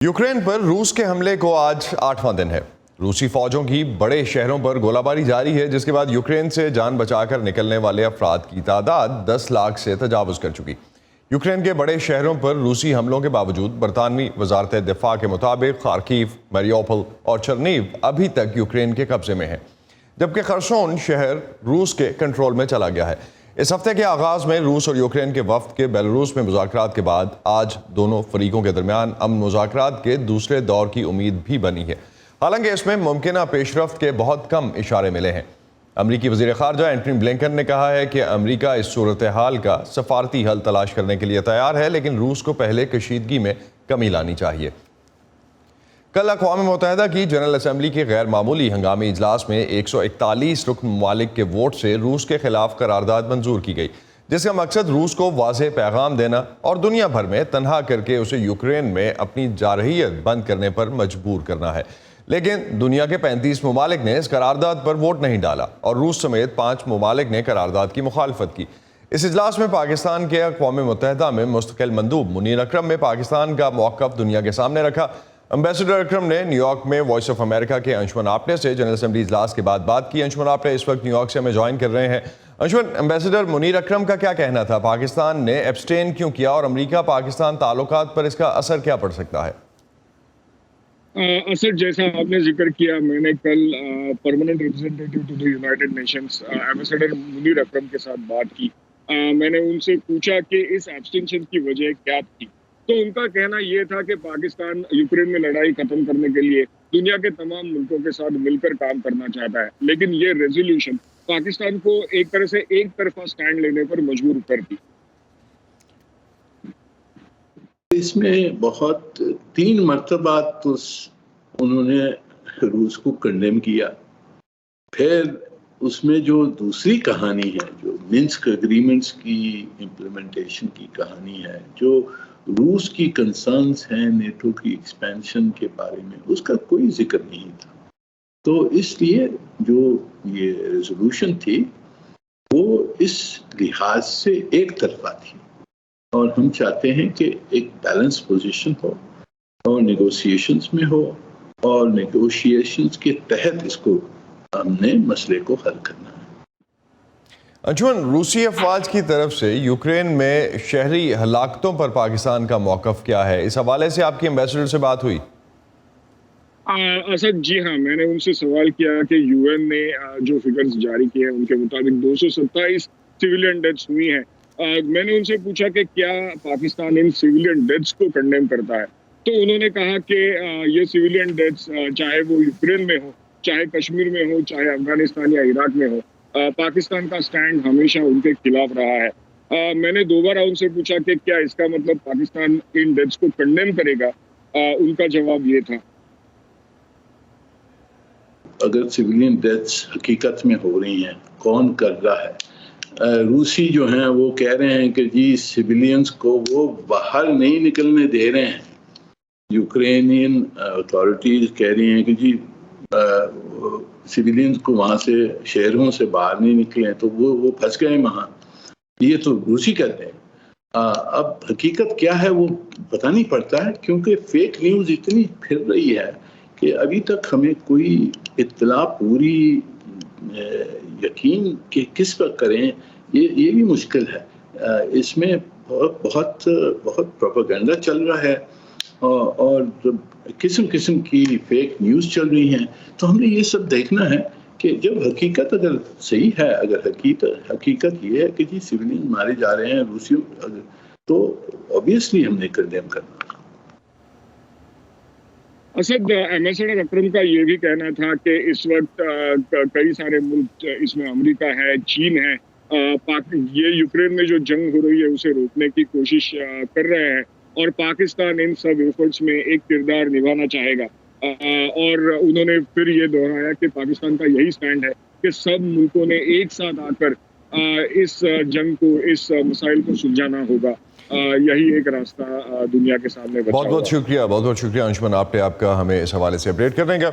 Ukraine पर रूस के हमले को आज 8वां दिन है। रूसी फौजों की बड़े शहरों पर गोलाबारी जारी है, जिसके बाद यूक्रेन से जान बचाकर निकलने वाले अफराद की तादाद 10 लाख से तजावुज कर चुकी। यूक्रेन के बड़े शहरों पर रूसी हमलों के बावजूद बरतानवी वजारत दिफा के मुताबिक खार्किव, मारियोपोल और चर्नीव अभी तक यूक्रेन के कब्जे में है, जबकि खरसोन शहर रूस के कंट्रोल में चला गया है। इस हफ्ते के आगाज में रूस और यूक्रेन के वफ्द के बेलारूस में मुज़ाकरात के बाद आज दोनों फरीकों के दरमियान अमन मुज़ाकरात के दूसरे दौर की उम्मीद भी बनी है। हालांकि इसमें मुमकिन पेशरफ्त के बहुत कम इशारे मिले हैं। अमरीकी वज़ीर ख़ारजा एंटनी ब्लिंकन ने कहा है कि अमरीका इस सूरत हाल का सफारती हल तलाश करने के लिए तैयार है, लेकिन रूस को पहले कशीदगी में कमी लानी चाहिए। कल अक़वाम मुत्तहिदा की जनरल असम्बली के गैर मामूली हंगामी इजलास में 141 रुकन ममालिक के वोट से रूस के खिलाफ करारदाद मंजूर की गई, जिसका मकसद रूस को वाज़ेह पैगाम देना और दुनिया भर में तनहा करके उसे यूक्रेन में अपनी जारहियत बंद करने पर मजबूर करना है। लेकिन दुनिया के 35 ममालिक ने इस करारदाद पर वोट नहीं डाला और रूस समेत 5 ममालिक ने करारदाद की मुखालफत की। इस इजलास में पाकिस्तान के अक़वाम मुत्तहिदा में मुस्तकिल मंदूब मुनीर अकरम ने पाकिस्तान का मौक़िफ़ दुनिया के सामने रखा। एम्बेसडर अकरम ने न्यूयॉर्क में वॉइस ऑफ अमेरिका के अंशुमन आपटे से जनरल असम्बली इजलास के बाद बात की। अंशुमन आपटे इस वक्त न्यूयॉर्क से हमें ज्वाइन कर रहे हैं। अंशुमन, एम्बेसडर मुनीर अकरम का क्या कहना था? पाकिस्तान ने एब्सटेन क्यों किया और अमेरिका पाकिस्तान ताल्लुकात पर इसका असर क्या पड़ सकता है? असर जैसा आपने जिक्र किया, मैंने कल permanent representative to the United Nations ambassador Munir Akram के साथ बात की। मैंने उनसे पूछा कि इस एब्सटेंशन की वजह क्या थी, तो उनका कहना ये था कि पाकिस्तान यूक्रेन में लड़ाई खत्म करने के लिए दुनिया के तमाम मुल्कों के साथ मिलकर काम करना चाहता है, लेकिन ये रेजोल्यूशन पाकिस्तान को एक तरह से एक तरफा स्टैंड लेने पर मजबूर कर दी। इसमें बहुत 3 मरतबा तो उन्होंने रूस को कंडेम किया। फिर उसमें जो दूसरी कहानी है, जो मिन्स्क एग्रीमेंट्स की इम्प्लीमेंटेशन की कहानी है, जो रूस की कंसर्न्स हैं नेटो की एक्सपेंशन के बारे में, उसका कोई जिक्र नहीं था। तो इसलिए जो ये रेजोल्यूशन थी वो इस लिहाज से एक तरफा थी और हम चाहते हैं कि एक बैलेंस पोजीशन हो और नेगोशिएशंस में हो और नेगोशिएशंस के तहत इसको हमने मसले को हल करना है। अंशुमन, रूसी अफवाज की तरफ से यूक्रेन में शहरी हलाकतों पर पाकिस्तान का मौक़िफ़ क्या है? इस हवाले से आपकी एम्बेसडर से बात हुई? असद, जी हाँ, मैंने उनसे सवाल किया कि यूएन ने जो फिगर्स जारी किए हैं उनके मुताबिक 227 सिविलियन डेथ्स हुई हैं। मैंने उनसे पूछा कि क्या पाकिस्तान इन सिविलियन डेथ्स को कंडेम करता है, तो उन्होंने कहा कि ये सिविलियन डेथ्स चाहे वो यूक्रेन में हो, चाहे कश्मीर में हो, चाहे अफगानिस्तान या इराक में हो, पाकिस्तान का स्टैंड हमेशा उनके खिलाफ रहा है। मैंने दोबारा उनसे पूछा कि क्या इसका मतलब पाकिस्तान इन डेथ्स को कंडेम करेगा। उनका जवाब ये था, अगर सिविलियन डेथ्स हकीकत में हो रही हैं, कौन कर रहा है? रूसी जो हैं वो कह रहे हैं कि जी सिविलियंस को वो बाहर नहीं निकलने दे रहे हैं। यूक्रेनियन अथॉरिटीज कह रही हैं कि जी सिविलियंस को वहाँ से शहरों से बाहर नहीं निकले, तो वो फंस गए वहाँ। ये तो रूसी कहते हैं। अब हकीकत क्या है वो पता नहीं पड़ता है, क्योंकि फेक न्यूज़ इतनी फिर रही है कि अभी तक हमें कोई इत्तला पूरी यकीन कि किस पर करें ये भी मुश्किल है। इसमें बहुत प्रोपेगेंडा चल रहा है और किस्म किस्म की फेक न्यूज़ चल रही हैं। तो हमने ये सब देखना है कि जब हकीकत अगर सही है, अगर हकीकत ये है कि जी सिविलियन मारे जा रहे हैं रूसियों, तो ऑब्वियसली हमने कंडेम करना। असद, एम्बेसडर अकरम का ये भी कहना था कि इस वक्त कई सारे मुल्क, इसमें अमेरिका है, चीन है, ये यूक्रेन में जो जंग हो रही है उसे रोकने की कोशिश कर रहे हैं और पाकिस्तान इन सब एफर्ट्स में एक किरदार निभाना चाहेगा। और उन्होंने फिर ये दोहराया कि पाकिस्तान का यही स्टैंड है कि सब मुल्कों ने एक साथ आकर इस जंग को, इस मसाइल को सुलझाना होगा। यही एक रास्ता दुनिया के सामने बचा हुआ है। बहुत बहुत शुक्रिया अंशुमन आपटे, आपका हमें इस हवाले से अपडेट करने का।